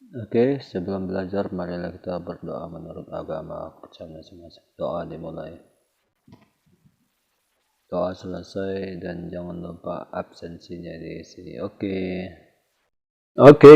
Oke, sebelum belajar, marilah kita berdoa menurut agama percaya masing-masing. Doa dimulai. Doa selesai dan jangan lupa absensinya di sini. Oke,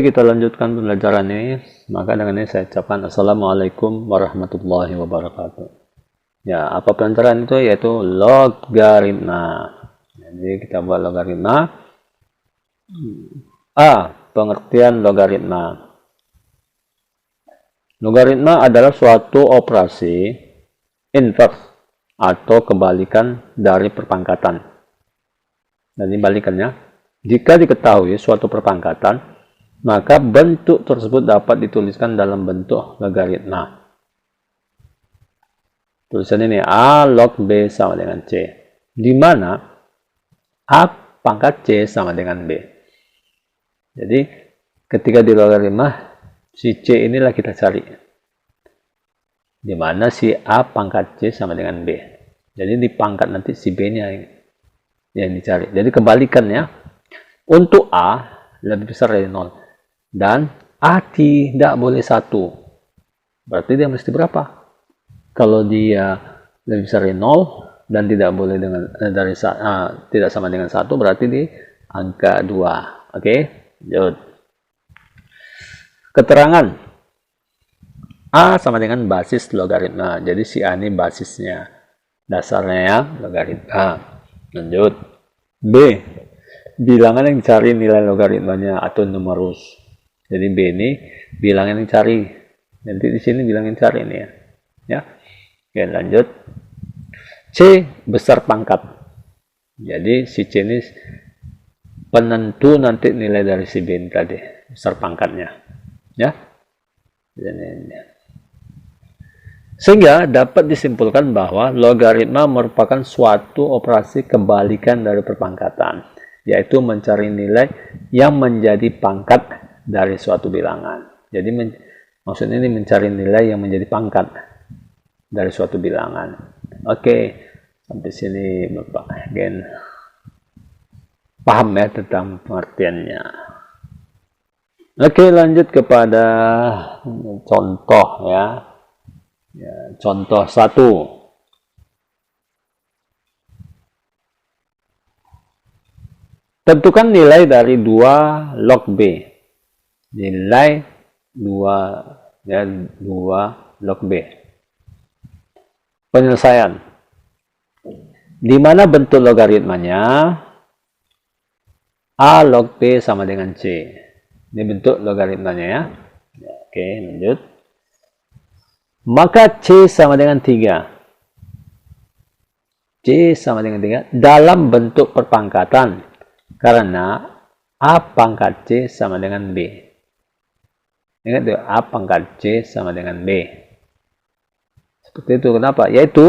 kita lanjutkan pembelajaran ini. Maka dengan ini saya ucapkan Assalamualaikum warahmatullahi wabarakatuh. Ya, apa pelajaran itu? Yaitu logaritma. Jadi kita buat logaritma. Pengertian logaritma. Logaritma adalah suatu operasi inverse atau kebalikan dari perpangkatan. Jadi balikannya, jika diketahui suatu perpangkatan, maka bentuk tersebut dapat dituliskan dalam bentuk logaritma. Tulisan ini A log B sama dengan C, di mana A pangkat C sama dengan B. Jadi ketika di logaritma, si C inilah kita cari, di mana si A pangkat C sama dengan B. Jadi di pangkat nanti si B-nya yang dicari. Jadi kebalikannya, untuk A lebih besar dari 0 dan A tidak boleh 1. Berarti dia mesti berapa? Kalau dia lebih besar dari 0 dan tidak boleh tidak sama dengan 1, berarti di angka 2. Oke, lanjut. Keterangan A sama dengan basis logaritma. Jadi si A ini basisnya, dasarnya ya logaritma. Lanjut. B, bilangan yang dicari nilai logaritmanya atau numerus. Jadi B ini bilangan yang dicari. Nanti di sini bilangan yang cari ini ya. Ya. Oke, lanjut. C, besar pangkat. Jadi si C ini penentu nanti nilai dari si B ini tadi, besar pangkatnya. Ya. Sehingga dapat disimpulkan bahwa logaritma merupakan suatu operasi kebalikan dari perpangkatan, yaitu mencari nilai yang menjadi pangkat dari suatu bilangan. Jadi maksudnya ini mencari nilai yang menjadi pangkat dari suatu bilangan. Oke, sampai sini Bapak Gen paham ya tentang pengertiannya. Oke, lanjut kepada contoh ya. Contoh 1. Tentukan nilai dari 2 log B. Nilai 2 log B. Penyelesaian. Di mana bentuk logaritmanya? A log B sama dengan C. Ini bentuk logaritmanya ya. Oke, lanjut. Maka C sama dengan 3. C sama dengan 3 dalam bentuk perpangkatan. Karena A pangkat C sama dengan B. Ingat tuh, A pangkat C sama dengan B. Seperti itu. Kenapa? Yaitu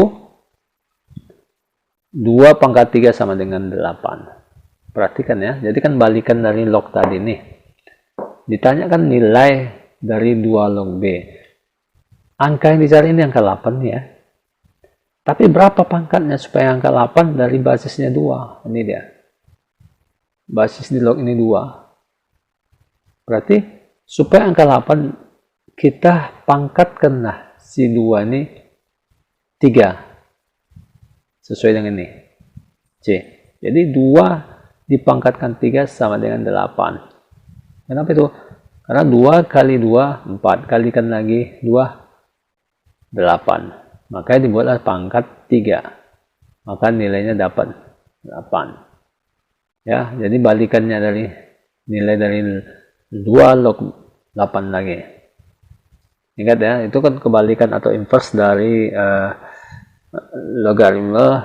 2 pangkat 3 sama dengan 8. Perhatikan ya. Jadi kan balikan dari log tadi nih. Ditanyakan nilai dari 2 log B. Angka yang dicari ini angka 8 ya. Tapi berapa pangkatnya supaya angka 8 dari basisnya 2? Ini dia. Basis di log ini 2. Berarti supaya angka 8 kita pangkatkan si 2 ini 3. Sesuai dengan ini. C. Jadi 2 dipangkatkan 3 sama dengan 8. Kenapa itu? Karena 2 kali 2, 4. Kalikan lagi 2, 8. Maka dibuatlah pangkat 3. Maka nilainya dapat 8. Ya, jadi balikannya dari nilai dari 2 log 8 lagi. Ingat ya, itu kan kebalikan atau inverse dari logaritma,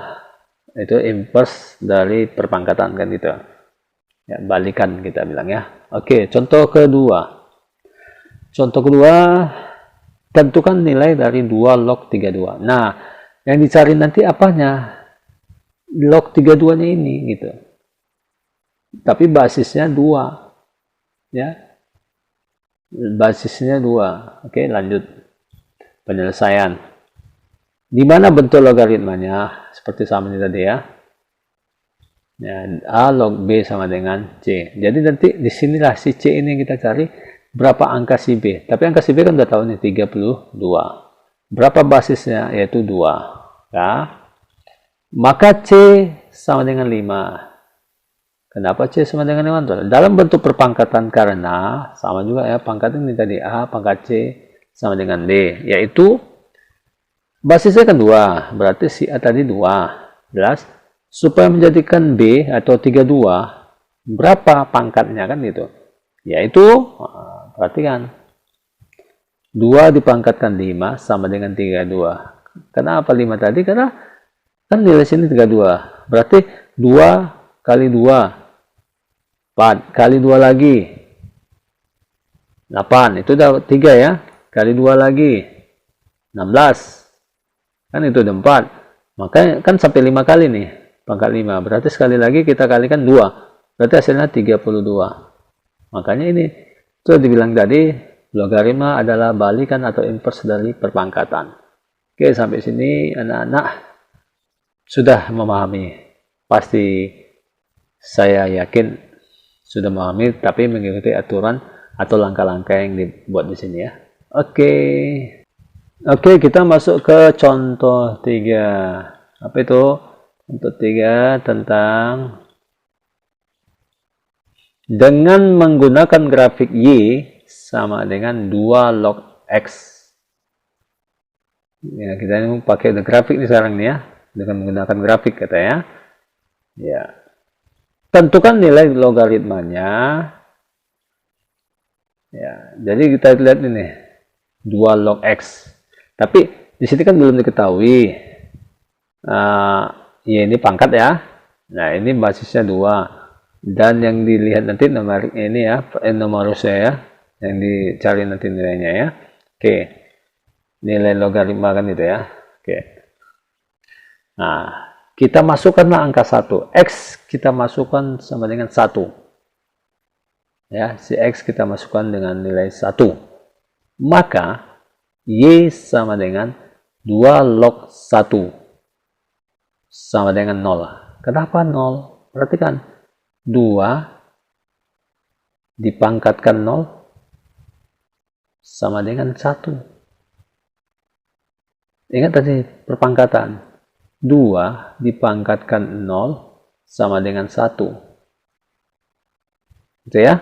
itu inverse dari perpangkatan kan gitu. Ya, balikan kita bilang ya. Oke, contoh kedua. Contoh kedua, tentukan nilai dari 2 log 32. Nah, yang dicari nanti apanya? Log 32-nya ini gitu. Tapi basisnya 2. Ya. Basisnya 2. Oke, lanjut. Penyelesaian. Di mana bentuk logaritmanya? Seperti sama ini tadi ya. Ya, A log B sama dengan C. Jadi nanti disinilah si C ini yang kita cari berapa angka si B. Tapi angka si B kan udah tahu nih 32. Berapa basisnya? Yaitu 2. Ya. Maka C sama dengan 5. Kenapa C sama dengan 5? Dalam bentuk perpangkatan karena sama juga ya, pangkat ini tadi A pangkat C sama dengan D, yaitu basisnya kan 2, berarti si A tadi 2. Jelas? Supaya menjadikan B atau 32, berapa pangkatnya kan gitu? Yaitu, perhatikan, 2 dipangkatkan 5 sama dengan 32. Kenapa 5 tadi? Karena kan nilai sini 32. Berarti 2 kali 2, 4 kali 2 lagi, 8. Itu udah 3 ya. Kali 2 lagi, 16. Kan itu udah 4. Maka kan sampai 5 kali nih. Pangkat 5. Berarti sekali lagi kita kalikan 2. Berarti hasilnya 32. Makanya ini itu dibilang tadi, logaritma adalah balikan atau inverse dari perpangkatan. Oke, sampai sini anak-anak sudah memahami. Pasti saya yakin sudah memahami, tapi mengikuti aturan atau langkah-langkah yang dibuat di sini ya. Oke, kita masuk ke contoh 3. Apa itu? Contoh 3 tentang dengan menggunakan grafik Y sama dengan 2 log X. Ya, kita ini pakai grafik nih sekarang nih ya. Dengan menggunakan grafik katanya. Ya. Tentukan nilai logaritmanya. Ya, jadi kita lihat ini 2 log X. Tapi di sini kan belum diketahui. Ya ini pangkat ya. Nah, ini basisnya 2. Dan yang dilihat nanti numeriknya ini ya, numerusnya ya. Yang dicari nanti nilainya ya. Oke. Nilai logaritma kan itu ya. Oke. Nah, kita masukkanlah angka 1. X kita masukkan sama dengan 1. Ya, si X kita masukkan dengan nilai 1. Maka Y sama dengan 2 log 1 sama dengan 0. Kenapa 0? Perhatikan. 2 dipangkatkan 0 sama dengan 1. Ingat tadi perpangkatan. 2 dipangkatkan 0 sama dengan 1. Gitu ya.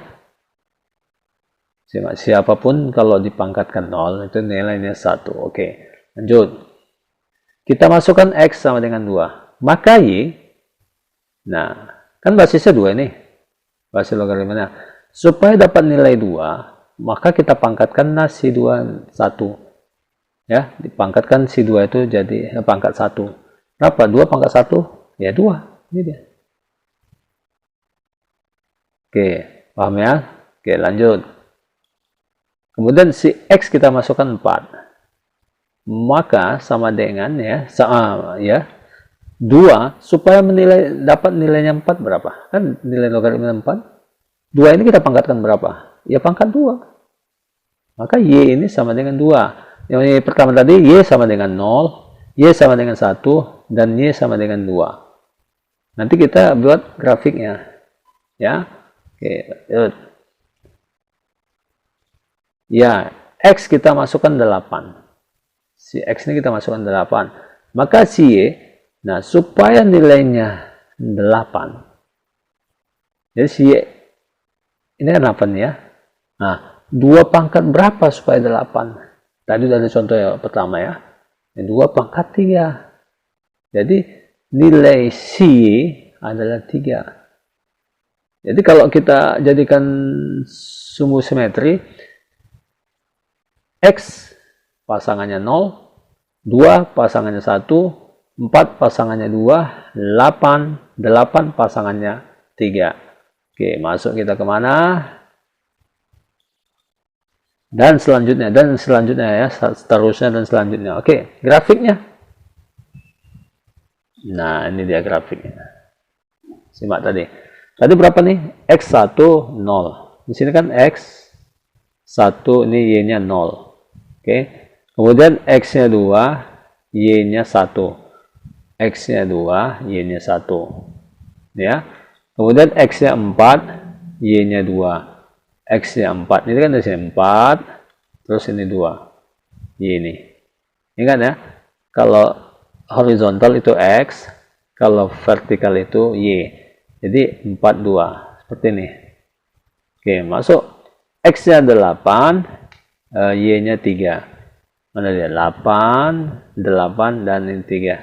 Siapapun kalau dipangkatkan 0 itu nilainya 1. Oke, lanjut. Kita masukkan X sama dengan 2. Maka Y, nah, kan basisnya 2 nih. Basis logaritmanya. Supaya dapat nilai 2, maka kita pangkatkan si 2 1. Ya, dipangkatkan si 2 itu jadi pangkat 1. Berapa? 2 pangkat 1? Ya 2. Ini dia. Oke, paham ya? Oke, lanjut. Kemudian si X kita masukkan 4. Maka sama dengan ya, 2 supaya dapat nilainya 4 berapa? Kan nilai logaritma 4. 2 ini kita pangkatkan berapa? Ya pangkat 2. Maka Y ini sama dengan 2. Yang pertama tadi Y sama dengan 0, Y sama dengan 1, dan Y sama dengan 2. Nanti kita buat grafiknya. Ya. Oke, lanjut. Ya, X kita masukkan 8. Si X ini kita masukkan 8. Maka si Y, nah supaya nilainya 8. Jadi si Y, ini kan 8 ya. Nah, 2 pangkat berapa supaya 8? Tadi udah ada contoh ya pertama ya. 2 pangkat 3. Jadi nilai si Y adalah 3. Jadi kalau kita jadikan sumbu simetri, X pasangannya 0, 2 pasangannya 1, 4 pasangannya 2, 8 pasangannya 3. Oke, masuk kita kemana? Dan selanjutnya ya, seterusnya dan selanjutnya. Oke, grafiknya. Nah, ini dia grafiknya. Simak tadi. Tadi berapa nih? X1, 0. Di sini kan X1, ini Y-nya 0. Oke. Kemudian X-nya 2, Y-nya 1. X-nya 2, Y-nya 1. Ya. Kemudian X-nya 4, Y-nya 2. X-nya 4. Ini kan dari sini 4, terus ini 2. Y ini. Ingat ya, kalau horizontal itu X, kalau vertikal itu Y. Jadi 4, 2. Seperti ini. Oke, masuk. X-nya 8, Y-nya 3. Mana dia? 8, 8, dan ini 3.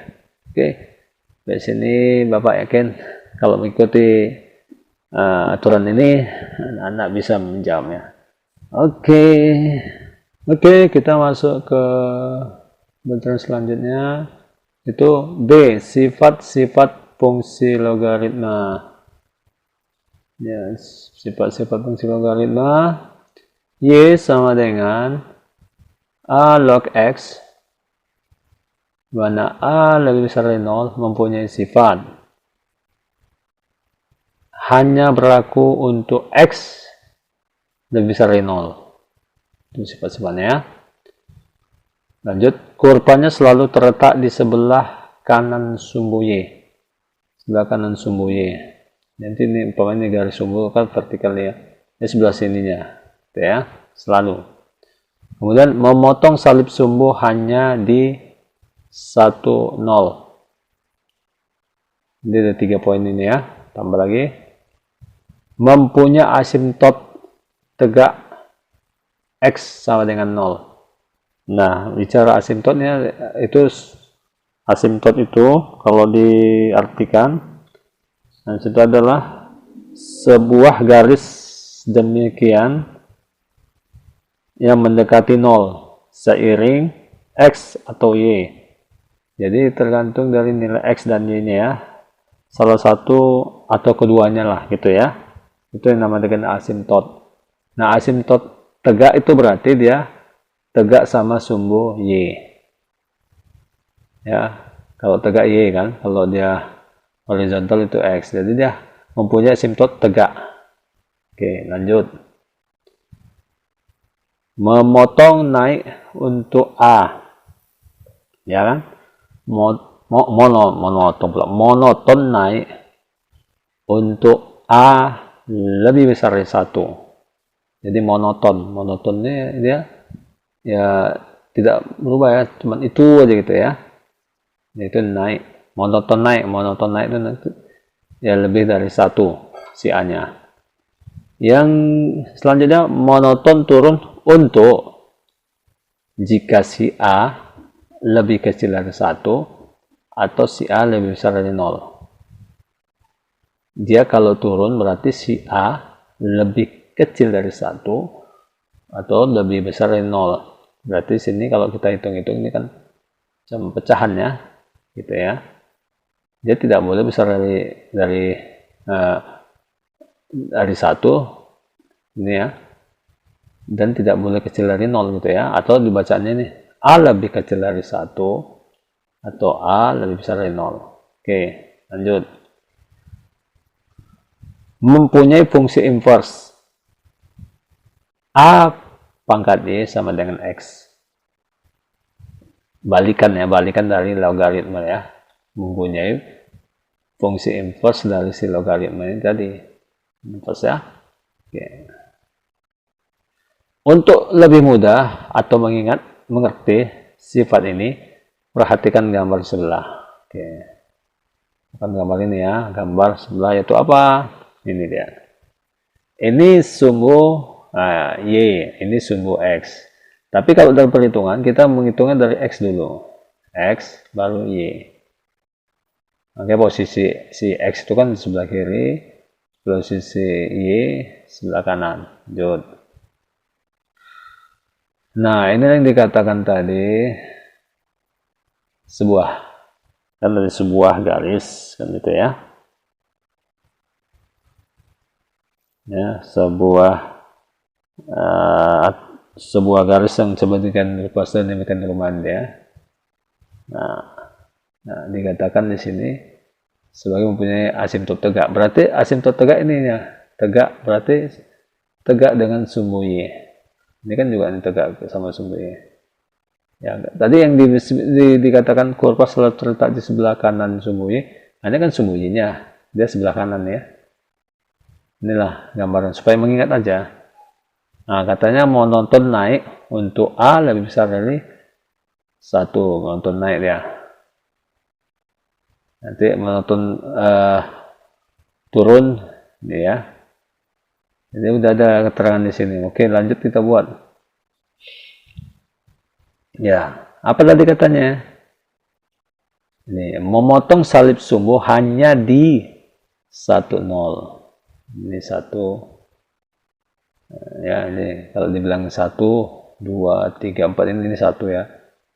Oke, dari sini Bapak yakin kalau mengikuti aturan ini, anak bisa menjawabnya. Oke, kita masuk ke bentaran selanjutnya. Itu B, sifat-sifat fungsi logaritma. Ya, sifat-sifat fungsi logaritma. Y sama dengan A log X, mana A lebih besar dari 0, mempunyai sifat hanya berlaku untuk X lebih besar dari 0. Itu sifat-sifatnya ya. Lanjut, kurvanya selalu terletak di sebelah kanan sumbu Y. Sebelah kanan sumbu Y. Nanti ini umpamanya garis sumbu kan vertikal ya. Ini sebelah sininya. Gitu ya, selalu. Kemudian memotong salib sumbu hanya di 1, 0. Ini ada 3 poin ini ya. Tambah lagi. Mempunyai asimtot tegak X sama dengan 0. Nah, bicara asimtotnya, itu asimtot itu kalau diartikan, itu adalah sebuah garis demikian yang mendekati 0 seiring X atau Y. Jadi tergantung dari nilai X dan Y nya ya. Salah satu atau keduanya lah gitu ya. Itu yang namanya dengan asimtot. Nah, asimtot tegak itu berarti dia tegak sama sumbu Y. Ya, kalau tegak Y kan, kalau dia horizontal itu X. Jadi dia mempunyai asimtot tegak. Oke, lanjut. Memotong naik untuk A. Ya kan? Monoton naik untuk A lebih besar dari 1. Jadi monotonnya dia ya tidak berubah ya, cuman itu aja gitu ya. Itu naik, monoton naik itu nanti ya lebih dari 1 si A nya. Yang selanjutnya monoton turun untuk jika si A lebih kecil dari 1 atau si A lebih besar dari 0. Dia kalau turun berarti si A lebih kecil dari 1 atau lebih besar dari 0. Berarti sini kalau kita hitung-hitung ini kan pecahan ya, gitu ya. Dia tidak boleh besar dari 1 ini ya. Dan tidak boleh kecil dari 0 gitu ya. Atau dibacanya ini A lebih kecil dari 1 atau A lebih besar dari 0. Oke, lanjut. Mempunyai fungsi inverse. A pangkat Y sama dengan X. Balikan dari logaritma ya. Mempunyai fungsi inverse dari si logaritma ini tadi. Inverse ya. Oke. Untuk lebih mudah atau mengerti sifat ini, perhatikan gambar sebelah. Oke. Bukan gambar ini ya, gambar sebelah yaitu apa? Ini dia. Ini sumbu Y, ini sumbu X. Tapi kalau dalam perhitungan, kita menghitungnya dari X dulu. X baru Y. Oke, posisi si X itu kan di sebelah kiri, posisi Y sebelah kanan. Lanjut. Nah, ini yang dikatakan tadi sebuah garis kan gitu ya. Ya, sebuah garis yang sebutkan rupas dan demikian rumahan ya. Nah, dikatakan di sini sebagai mempunyai asimtot tegak. Berarti asimtot tegak ini ya, tegak berarti tegak dengan sumbu Y. Ini kan juga ini tegak sama sumbu Y. Ya, tadi yang dikatakan kurva selalu terletak di sebelah kanan sumbu Y. Ini kan sumbu Y-nya, dia sebelah kanan ya. Inilah gambaran supaya mengingat aja. Nah, katanya monoton naik untuk A lebih besar dari 1. Monoton naik ya. Nanti monoton turun ya. Jadi udah ada keterangan di sini. Oke, lanjut kita buat. Ya, apa tadi katanya? Ini memotong salib sumbu hanya di 10. Ini 1. Ya, ini kalau dibilang 1, 2, 3, 4 ini 1 ya.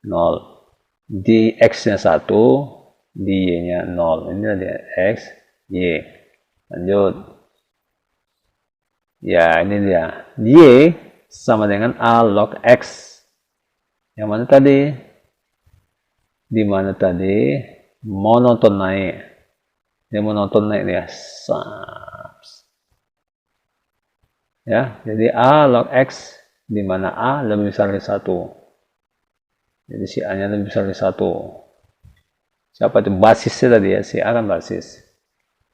0. Di X-nya 1, di Y-nya 0. Ini ada X, Y. Lanjut. Ya, ini dia. Y sama dengan A log X. Yang mana tadi? Di mana tadi? Monoton naik. Dia monoton naik dia. Ya, jadi A log X di mana A lebih besar dari 1. Jadi si A-nya lebih besar dari 1. Siapa itu? Basisnya tadi ya, si A kan basis.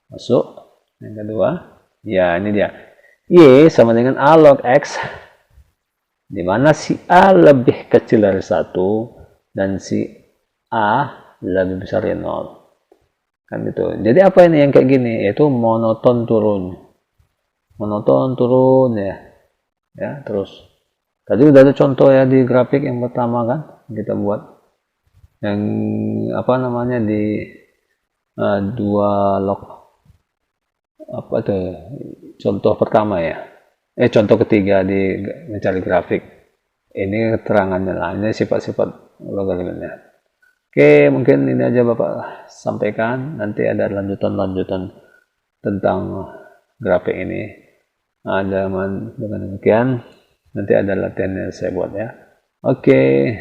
Masuk. Yang kedua, ya ini dia. Y sama dengan A log X di mana si A lebih kecil dari 1 dan si A lebih besar dari 0. Kan gitu. Jadi apa ini yang kayak gini? Yaitu monoton turun. Monoton turun ya. Ya, terus. Tadi udah ada contoh ya di grafik yang pertama kan kita buat. Yang apa namanya di 2 log apa tuh? Contoh pertama ya. Contoh ketiga di mencari grafik. Ini keterangannya lah. Ini sifat-sifat logaritmanya. Oke, mungkin ini aja Bapak sampaikan. Nanti ada lanjutan-lanjutan tentang grafik ini. Ada dengan demikian. Nanti ada latihan yang saya buat ya. Oke,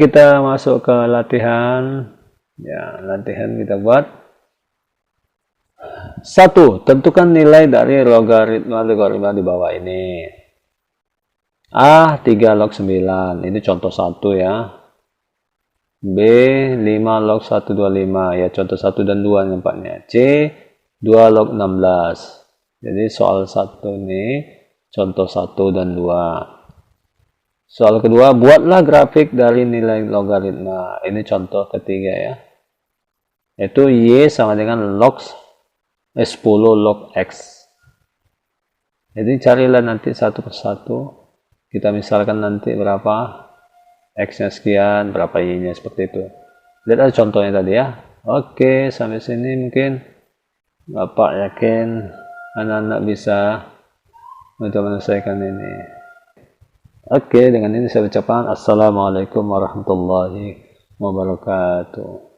kita masuk ke latihan. Ya, latihan kita buat. 1. Tentukan nilai dari logaritma di bawah ini. A 3 log 9. Ini contoh 1 ya. B 5 log 125 ya, contoh 1 dan 2 nampaknya. C 2 log 16. Jadi soal 1 ini contoh 1 dan 2. Soal kedua, buatlah grafik dari nilai logaritma. Ini contoh ketiga ya. Yaitu Y sama dengan log 10 log X. Jadi carilah nanti satu persatu. Kita misalkan nanti berapa X-nya sekian, berapa Y-nya seperti itu. Lihat aja contohnya tadi ya. Oke, sampai sini mungkin Bapak yakin anak-anak bisa untuk menyelesaikan ini. Oke, dengan ini saya ucapkan Assalamualaikum warahmatullahi wabarakatuh.